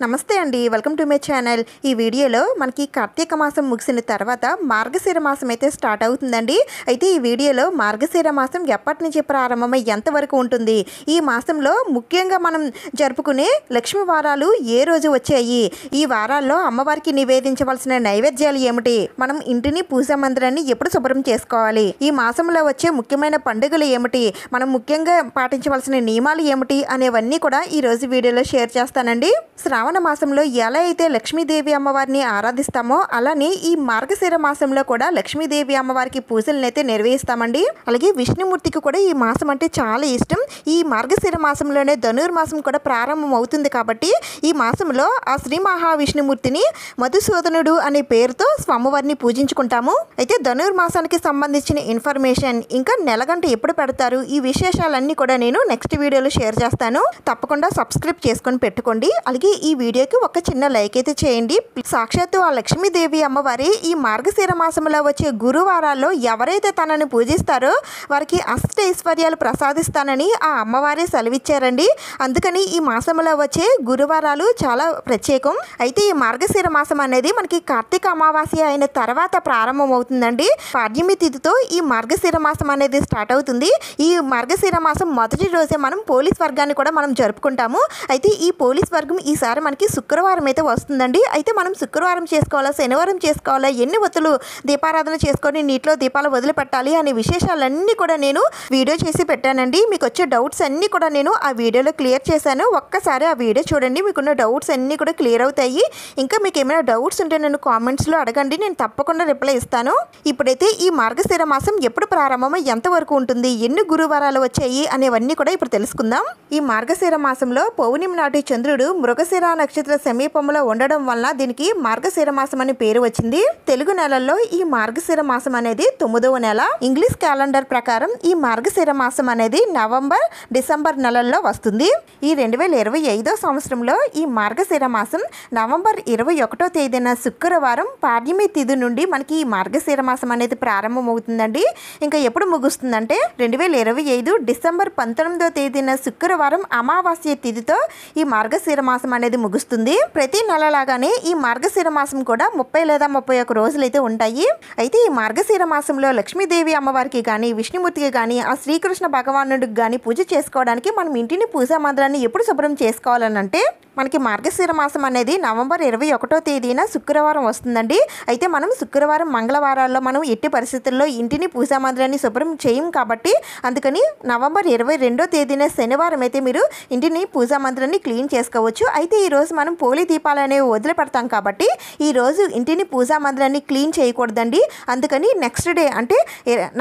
నమస్తే అండి. Welcome to my channel. ఈ వీడియోలో మనకి కార్తీక మాసం ముగిసిన తర్వాత మార్గశిర మాసం అయితే స్టార్ట్ అవుతుందండి. అయితే ఈ వీడియోలో మార్గశిర మాసం ఎప్పటి నుంచి ప్రారంభమై ఎంతవరకు ఉంటుంది, ఈ మాసంలో ముఖ్యంగా మనం జరుపుకునే లక్ష్మీ వారాలు ఏ రోజు వచ్చాయి, ఈ వారాల్లో అమ్మవారికి నివేదించవలసిన నైవేద్యాలు ఏమిటి, మనం ఇంటిని పూజా మందిరాన్ని ఎప్పుడు శుభ్రం చేసుకోవాలి, ఈ మాసంలో వచ్చే ముఖ్యమైన పండుగలు ఏమిటి, మనం ముఖ్యంగా పాటించవలసిన నియమాలు ఏమిటి అనేవన్నీ కూడా ఈ రోజు వీడియోలో షేర్ చేస్తానండి. శ్రావణ మాసంలో ఎలా అయితే లక్ష్మీదేవి అమ్మవారిని ఆరాధిస్తామో అలానే ఈ మార్గశిర మాసంలో కూడా లక్ష్మీదేవి అమ్మవారికి పూజలను అయితే నిర్వహిస్తామండి. అలాగే విష్ణుమూర్తికి కూడా ఈ మాసం అంటే చాలా ఇష్టం. ఈ మార్గశిర మాసంలోనే ధనుర్మాసం కూడా ప్రారంభం అవుతుంది కాబట్టి ఈ మాసంలో ఆ శ్రీ మహావిష్ణుమూర్తిని మధుసూదనుడు అనే పేరుతో స్వామివారిని పూజించుకుంటాము. అయితే ధనుర్మాసానికి సంబంధించిన ఇన్ఫర్మేషన్ ఇంకా నెలగంట ఎప్పుడు పెడతారు, ఈ విశేషాలన్నీ కూడా నేను నెక్స్ట్ వీడియోలో షేర్ చేస్తాను. తప్పకుండా సబ్స్క్రైబ్ చేసుకొని పెట్టుకోండి. అలాగే ఈ వీడియోకి ఒక చిన్న లైక్ అయితే చేయండి. సాక్షాత్తు ఆ లక్ష్మీదేవి అమ్మవారి ఈ మార్గశిర మాసంలో వచ్చే గురువారాల్లో ఎవరైతే తనని పూజిస్తారో వారికి అష్టైశ్వర్యాలు ప్రసాదిస్తానని ఆ అమ్మవారే సెలవిచ్చారండి. అందుకని ఈ మాసంలో వచ్చే గురువారాలు చాలా ప్రత్యేకం. అయితే ఈ మార్గశిర మాసం అనేది మనకి కార్తీక అమావాస్య అయిన తర్వాత ప్రారంభం అవుతుందండి. పాడ్యమి తిథితో ఈ మార్గశిర మాసం అనేది స్టార్ట్ అవుతుంది. ఈ మార్గశిర మాసం మొదటి రోజే మనం పోలీస్ వర్గాన్ని కూడా మనం జరుపుకుంటాము. అయితే ఈ పోలీస్ వర్గం ఈసారి మనకి శుక్రవారం అయితే వస్తుందండి. అయితే మనం శుక్రవారం చేసుకోవాలా, శనివారం చేసుకోవాలా, ఎన్ని ఒత్తులు దీపారాధన చేసుకొని నీటిలో దీపాలు వదిలిపెట్టాలి అనే విశేషాలన్నీ కూడా నేను వీడియో చేసి పెట్టానండి. మీకు వచ్చే డౌట్స్ అన్నీ కూడా నేను ఆ వీడియోలో క్లియర్ చేశాను. ఒక్కసారి ఆ వీడియో చూడండి, మీకున్న డౌట్స్ అన్నీ కూడా క్లియర్ అవుతాయి. ఇంకా మీకు ఏమైనా డౌట్స్ ఉంటే నన్ను కామెంట్స్లో అడగండి, నేను తప్పకుండా రిప్లై ఇస్తాను. ఇప్పుడైతే ఈ మార్గశిర మాసం ఎప్పుడు ప్రారంభమై ఎంతవరకు ఉంటుంది, ఎన్ని గురువారాలు వచ్చాయి అనేవన్నీ కూడా ఇప్పుడు తెలుసుకుందాం. ఈ మార్గశిర మాసంలో పౌర్ణమి నాటి చంద్రుడు మృగశిర నక్షత్ర సమీపంలో ఉండడం వలన దీనికి మార్గశిర మాసం అనే పేరు వచ్చింది. తెలుగు నెలల్లో ఈ మార్గశిర మాసం అనేది 9వ నెల. ఇంగ్లీష్ క్యాలెండర్ ప్రకారం ఈ మార్గశిర మాసం అనేది నవంబర్, డిసెంబర్ నెలల్లో వస్తుంది. ఈ 2025 సంవత్సరంలో ఈ మార్గశిర మాసం నవంబర్ 21వ తేదీన శుక్రవారం పాడ్యమి తిథి నుండి మనకి ఈ మార్గశిర మాసం అనేది ప్రారంభం అవుతుందండి. ఇంకా ఎప్పుడు ముగుస్తుందంటే 2025 డిసెంబర్ 19వ తేదీన శుక్రవారం అమావాస్య తిథితో ఈ మార్గశిర మాసం అనేది ముగుస్తుంది. ప్రతి నెలలాగానే ఈ మార్గశిర మాసం కూడా 30 లేదా 31 రోజులు అయితే ఉంటాయి. అయితే ఈ మార్గశిర మాసంలో లక్ష్మీదేవి అమ్మవారికి కానీ, విష్ణుమూర్తికి కానీ, ఆ శ్రీకృష్ణ భగవానుడికి కానీ పూజ చేసుకోవడానికి మనం ఇంటిని పూజా మందిరాన్ని ఎప్పుడు శుభ్రం చేసుకోవాలనంటే మనకి మార్గశిర మాసం అనేది నవంబర్ 21వ తేదీన శుక్రవారం వస్తుందండి. అయితే మనం శుక్రవారం, మంగళవారాల్లో మనం ఎట్టి పరిస్థితుల్లో ఇంటిని పూజా మందిరాన్ని శుభ్రం చేయం కాబట్టి అందుకని నవంబర్ 22వ తేదీన శనివారం అయితే మీరు ఇంటిని పూజా మందిరాన్ని క్లీన్ చేసుకోవచ్చు. అయితే ఈరోజు మనం పోలి దీపాలు అనేవి వదిలిపెడతాం కాబట్టి ఈరోజు ఇంటిని పూజా మందిరాన్ని క్లీన్ చేయకూడదండి. అందుకని నెక్స్ట్ డే అంటే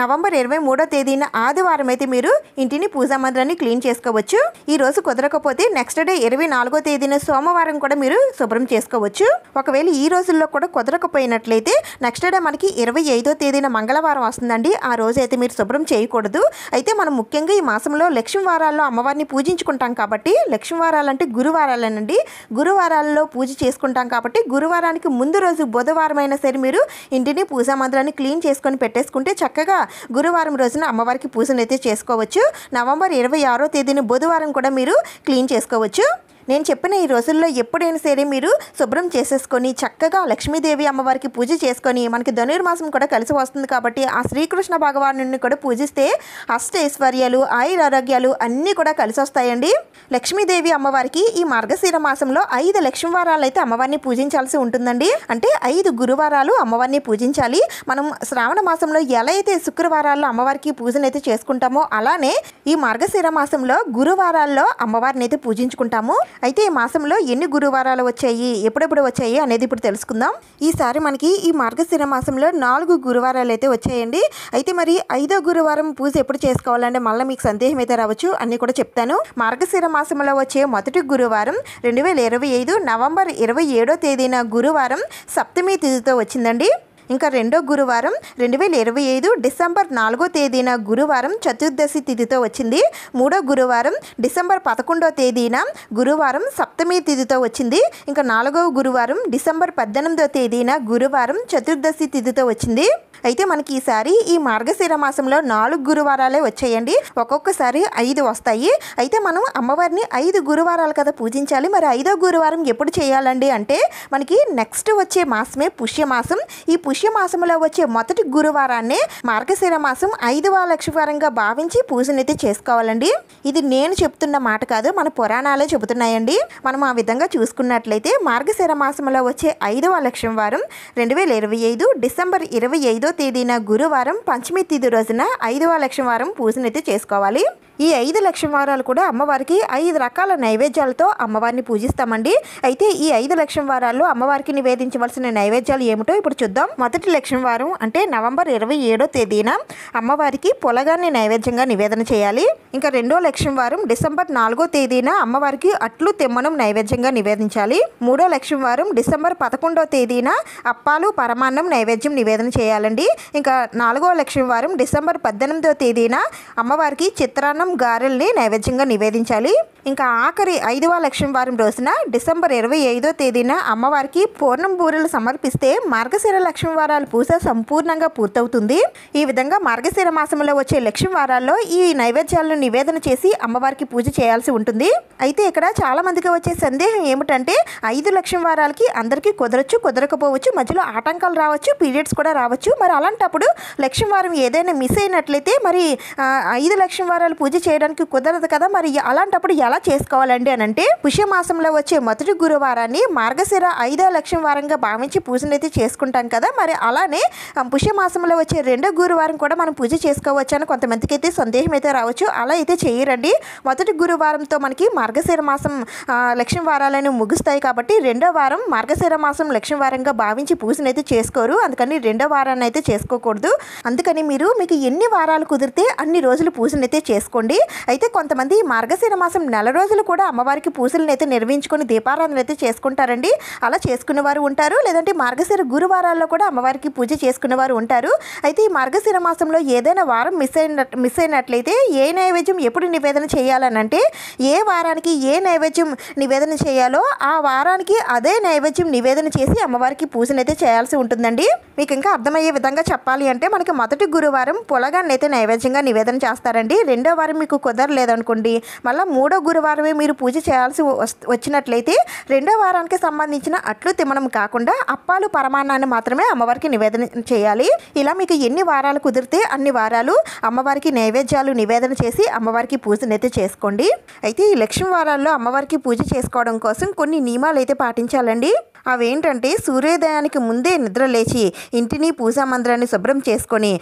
నవంబర్ 23వ తేదీన ఆదివారం అయితే మీరు ఇంటిని పూజా మందిరాన్ని క్లీన్ చేసుకోవచ్చు. ఈరోజు కుదరకపోతే నెక్స్ట్ డే 24వ తేదీన సోమవారం కూడా మీరు శుభ్రం చేసుకోవచ్చు. ఒకవేళ ఈ రోజుల్లో కూడా కుదరకపోయినట్లయితే నెక్స్ట్ డే మనకి 25వ తేదీన మంగళవారం వస్తుందండి. ఆ రోజు అయితే మీరు శుభ్రం చేయకూడదు. అయితే మనం ముఖ్యంగా ఈ మాసంలో లక్ష్మీ వారాల్లో అమ్మవారిని పూజించుకుంటాం కాబట్టి, లక్ష్మీ వారాలు అంటే గురువారాలేనండి, గురువారాల్లో పూజ చేసుకుంటాం కాబట్టి గురువారానికి ముందు రోజు బుధవారం అయినా సరే మీరు ఇంటిని పూజా మందిరాన్ని క్లీన్ చేసుకొని పెట్టేసుకుంటే చక్కగా గురువారం రోజున అమ్మవారికి పూజను అయితే చేసుకోవచ్చు. నవంబర్ 26వ తేదీన బుధవారం కూడా మీరు క్లీన్ చేసుకోవచ్చు. నేను చెప్పిన ఈ రోజుల్లో ఎప్పుడైనా సరే మీరు శుభ్రం చేసేసుకొని చక్కగా లక్ష్మీదేవి అమ్మవారికి పూజ చేసుకొని, మనకి ధనుర్మాసం కూడా కలిసి వస్తుంది కాబట్టి ఆ శ్రీకృష్ణ భగవానుడిని కూడా పూజిస్తే అష్టైశ్వర్యాలు, ఆయురారోగ్యాలు అన్నీ కూడా కలిసి వస్తాయండి. లక్ష్మీదేవి అమ్మవారికి ఈ మార్గశిర మాసంలో 5 లక్ష్మీవారాలు అయితే అమ్మవారిని పూజించాల్సి ఉంటుందండి. అంటే 5 గురువారాలు అమ్మవారిని పూజించాలి. మనం శ్రావణ మాసంలో ఎలా అయితే శుక్రవారాల్లో అమ్మవారికి పూజను అయితే చేసుకుంటామో అలానే ఈ మార్గశిర మాసంలో గురువారాల్లో అమ్మవారిని అయితే పూజించుకుంటాము. అయితే ఈ మాసంలో ఎన్ని గురువారాలు వచ్చాయి, ఎప్పుడెప్పుడు వచ్చాయి అనేది ఇప్పుడు తెలుసుకుందాం. ఈసారి మనకి ఈ మార్గశిర మాసంలో 4 గురువారాలు అయితే వచ్చాయండి. అయితే మరి 5వ గురువారం పూజ ఎప్పుడు చేసుకోవాలంటే మళ్ళీ మీకు సందేహం అయితే రావచ్చు, అన్నీ కూడా చెప్తాను. మార్గశిర మాసంలో వచ్చే మొదటి గురువారం 2025 నవంబర్ 27వ తేదీన గురువారం సప్తమి తిథితో వచ్చిందండి. ఇంకా రెండో గురువారం 2025 డిసెంబర్ 4వ తేదీన గురువారం చతుర్దశి తిథితో వచ్చింది. మూడో గురువారం డిసెంబర్ 11వ తేదీన గురువారం సప్తమి తిథితో వచ్చింది. ఇంకా 4వ గురువారం డిసెంబర్ 18వ తేదీన గురువారం చతుర్దశి తిథితో వచ్చింది. అయితే మనకి ఈసారి ఈ మార్గశిర మాసంలో 4 గురువారాలే వచ్చాయండి. ఒక్కొక్కసారి 5 వస్తాయి. అయితే మనం అమ్మవారిని 5 గురువారాలు కదా పూజించాలి. మరి 5వ గురువారం ఎప్పుడు చేయాలండి అంటే మనకి నెక్స్ట్ వచ్చే మాసమే పుష్యమాసం. ఈ పుష్యమాసంలో వచ్చే మొదటి గురువారాన్నే మార్గశిర మాసం 5వ లక్షవారంగా భావించి పూజనైతే చేసుకోవాలండి. ఇది నేను చెప్తున్న మాట కాదు, మన పురాణాలే చెబుతున్నాయండి. మనం ఆ విధంగా చూసుకున్నట్లయితే మార్గశిర మాసంలో వచ్చే 5వ లక్షం వారం 2025 డిసెంబర్ 25వ తేదీన గురువారం పంచమి తిథి రోజున 5వ లక్షం వారం పూజనైతే చేసుకోవాలి. ఈ 5 లక్షం వారాలు కూడా అమ్మవారికి 5 రకాల నైవేద్యాలతో అమ్మవారిని పూజిస్తామండి. అయితే ఈ 5 లక్షం వారాల్లో అమ్మవారికి నివేదించవలసిన నైవేద్యాలు ఏమిటో ఇప్పుడు చూద్దాం. మొదటి లక్షం వారం అంటే నవంబర్ 27వ తేదీన అమ్మవారికి పొలగాన్ని నైవేద్యంగా నివేదన చేయాలి. ఇంకా రెండో లక్షం వారం డిసెంబర్ 4వ తేదీన అమ్మవారికి అట్లు తెమ్మనం నైవేద్యంగా నివేదించాలి. మూడో లక్షం వారం డిసెంబర్ 11వ తేదీన అప్పాలు పరమాన్నం నైవేద్యం నివేదన చేయాలండి. ఇంకా 4వ లక్షం వారం డిసెంబర్ 18వ తేదీన అమ్మవారికి చిత్రాన్నం గారెల్ని నైవేద్యంగా నివేదించాలి. ఇంకా ఆఖరి 5వ లక్షం వారం రోజున డిసెంబర్ 25వ తేదీన అమ్మవారికి పూర్ణం బూరెలు సమర్పిస్తే మార్గశిర లక్షం వారాల పూజ సంపూర్ణంగా పూర్తవుతుంది. ఈ విధంగా మార్గశిర మాసంలో వచ్చే లక్షం వారాల్లో ఈ నైవేద్యాలను నివేదన చేసి అమ్మవారికి పూజ చేయాల్సి ఉంటుంది. అయితే ఇక్కడ చాలా మందికి వచ్చే సందేహం ఏమిటంటే 5 లక్షం వారాలకి అందరికీ కుదరచ్చు, కుదరకపోవచ్చు, మధ్యలో ఆటంకాలు రావచ్చు, పీరియడ్స్ కూడా రావచ్చు. మరి అలాంటప్పుడు లక్షం వారం ఏదైనా మిస్ అయినట్లయితే మరి 5 లక్షం వారాలు పూజ చేయడానికి కుదరదు కదా. మరి అలాంటప్పుడు ఎలా చేసుకోవాలండి అని అంటే పుష్యమాసంలో వచ్చే మొదటి గురువారాన్ని మార్గశిర 5వ లక్షం వారంగా భావించి పూజనైతే చేసుకుంటాం కదా. మరి అలానే పుష్యమాసంలో వచ్చే రెండో గురువారం కూడా మనం పూజ చేసుకోవచ్చు అని కొంతమందికి అయితే సందేహం అయితే రావచ్చు. అలా అయితే చేయరండి. మొదటి గురువారంతో మనకి మార్గశిర మాసం లక్షం వారాలను ముగుస్తాయి కాబట్టి రెండో వారం మార్గశిర మాసం లక్షం వారంగా భావించి పూజనైతే చేసుకోరు. అందుకని రెండో వారాన్ని అయితే చేసుకోకూడదు. అందుకని మీకు ఎన్ని వారాలు కుదిరితే అన్ని రోజులు పూజనైతే చేసుకోండి. అయితే కొంతమంది మార్గశిర మాసం నెల రోజులు కూడా అమ్మవారికి పూజలను అయితే నిర్వహించుకొని దీపారాధన అయితే చేసుకుంటారండి. అలా చేసుకునే వారు ఉంటారు. లేదంటే మార్గశిర గురువారాల్లో కూడా అమ్మవారికి పూజ చేసుకునే వారు ఉంటారు. అయితే ఈ మార్గశిర మాసంలో ఏదైనా వారం మిస్ అయినట్లయితే ఏ నైవేద్యం ఎప్పుడు నివేదన చేయాలని అంటే ఏ వారానికి ఏ నైవేద్యం నివేదన చేయాలో ఆ వారానికి అదే నైవేద్యం నివేదన చేసి అమ్మవారికి పూజనైతే చేయాల్సి ఉంటుందండి. మీకు ఇంకా అర్థమయ్యే విధంగా చెప్పాలి అంటే మనకి మొదటి గురువారం పొలగాన్ని అయితే నైవేద్యంగా నివేదన చేస్తారండి. రెండో వారం మీకు కుదరలేదనుకోండి, మళ్ళీ మూడో గురువారమే మీరు పూజ చేయాల్సి వచ్చినట్లయితే రెండో వారానికి సంబంధించిన అట్లు తిమ్మనం కాకుండా అప్పాలు పరమాన్నాన్ని మాత్రమే అమ్మవారికి నివేదన చేయాలి. ఇలా మీకు ఎన్ని వారాలు కుదిరితే అన్ని వారాలు అమ్మవారికి నైవేద్యాలు నివేదన చేసి అమ్మవారికి పూజనైతే చేసుకోండి. అయితే ఈ లక్ష్మీ వారాల్లో అమ్మవారికి పూజ చేసుకోవడం కోసం కొన్ని నియమాలు అయితే పాటించాలండి. అవేంటంటే సూర్యోదయానికి ముందే నిద్ర లేచి ఇంటిని పూజా మందిరాన్ని శుభ్రం చేసుకొని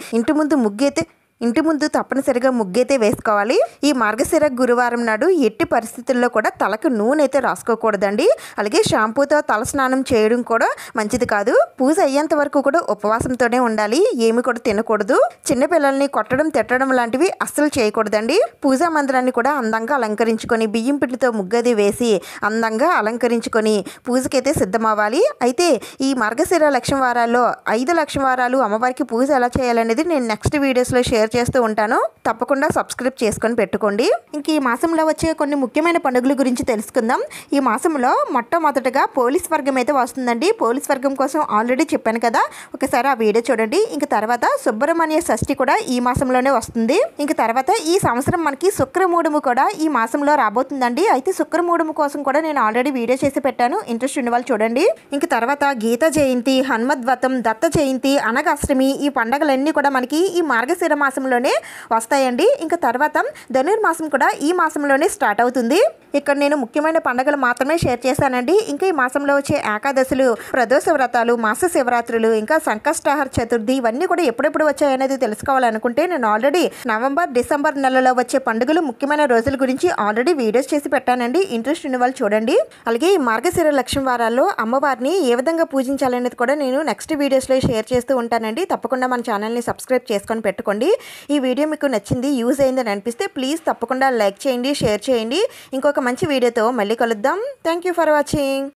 ఇంటి ముందు తప్పనిసరిగా ముగ్గైతే వేసుకోవాలి. ఈ మార్గశిర గురువారం నాడు ఎట్టి పరిస్థితుల్లో కూడా తలకు నూనె అయితే రాసుకోకూడదండి. అలాగే షాంపూతో తల స్నానం చేయడం కూడా మంచిది కాదు. పూజ అయ్యేంత వరకు కూడా ఉపవాసంతోనే ఉండాలి. ఏమి కూడా తినకూడదు. చిన్నపిల్లల్ని కొట్టడం తిట్టడం లాంటివి అస్సలు చేయకూడదండి. పూజా మందిరాన్ని కూడా అందంగా అలంకరించుకొని బియ్యం పిండితో ముగ్గది వేసి అందంగా అలంకరించుకొని పూజకైతే సిద్ధమవ్వాలి. అయితే ఈ మార్గశిర లక్షం వారాల్లో 5 లక్షం వారాలు అమ్మవారికి పూజ ఎలా చేయాలనేది నేను నెక్స్ట్ వీడియోస్లో షేర్ చేస్తూ ఉంటాను. తప్పకుండా సబ్స్క్రైబ్ చేసుకొని పెట్టుకోండి. ఇంక ఈ మాసంలో వచ్చే కొన్ని ముఖ్యమైన పండుగల గురించి తెలుసుకుందాం. ఈ మాసంలో మొట్టమొదటగా పోలీస్ వర్గం అయితే వస్తుందండి. పోలీస్ వర్గం కోసం ఆల్రెడీ చెప్పాను కదా, ఒకసారి ఆ వీడియో చూడండి. ఇంక తర్వాత సుబ్రహ్మణ్య షష్ఠి కూడా ఈ మాసంలోనే వస్తుంది. ఇంక తర్వాత ఈ సంవత్సరం మనకి శుక్రమూఢము కూడా ఈ మాసంలో రాబోతుందండి. అయితే శుక్రమూఢము కోసం కూడా నేను ఆల్రెడీ వీడియో చేసి పెట్టాను. ఇంట్రెస్ట్ ఉన్న వాళ్ళు చూడండి. ఇంక తర్వాత గీత జయంతి, హనుమద్వతం, దత్త జయంతి, అనగాష్టమి ఈ పండుగలన్నీ కూడా మనకి ఈ మార్గశిర మాసంలోనే వస్తాయండి. ఇంకా తర్వాత ధనుర్మాసం కూడా ఈ మాసంలోనే స్టార్ట్ అవుతుంది. ఇక్కడ నేను ముఖ్యమైన పండుగలు మాత్రమే షేర్ చేశానండి. ఇంకా ఈ మాసంలో వచ్చే ఏకాదశులు, ప్రదోష వ్రతాలు, మాస శివరాత్రులు, ఇంకా సంకష్టహర చతుర్థి ఇవన్నీ కూడా ఎప్పుడెప్పుడు వచ్చాయనేది తెలుసుకోవాలనుకుంటే నేను ఆల్రెడీ నవంబర్, డిసెంబర్ నెలలో వచ్చే పండుగలు ముఖ్యమైన రోజుల గురించి ఆల్రెడీ వీడియోస్ చేసి పెట్టానండి. ఇంట్రెస్ట్ ఉన్న వాళ్ళు చూడండి. అలాగే ఈ మార్గశిర లక్ష్మీ వారాల్లో అమ్మవారిని ఏ విధంగా పూజించాలనేది కూడా నేను నెక్స్ట్ వీడియోస్లో షేర్ చేస్తూ ఉంటానండి. తప్పకుండా మన ఛానల్ని సబ్స్క్రైబ్ చేసుకొని పెట్టుకోండి. ఈ వీడియో మీకు నచ్చింది, యూజ్ అయిందని అనిపిస్తే ప్లీజ్ తప్పకుండా లైక్ చేయండి, షేర్ చేయండి. ఇంకొక మంచి వీడియోతో మళ్ళీ కలుద్దాం. Thank you for watching.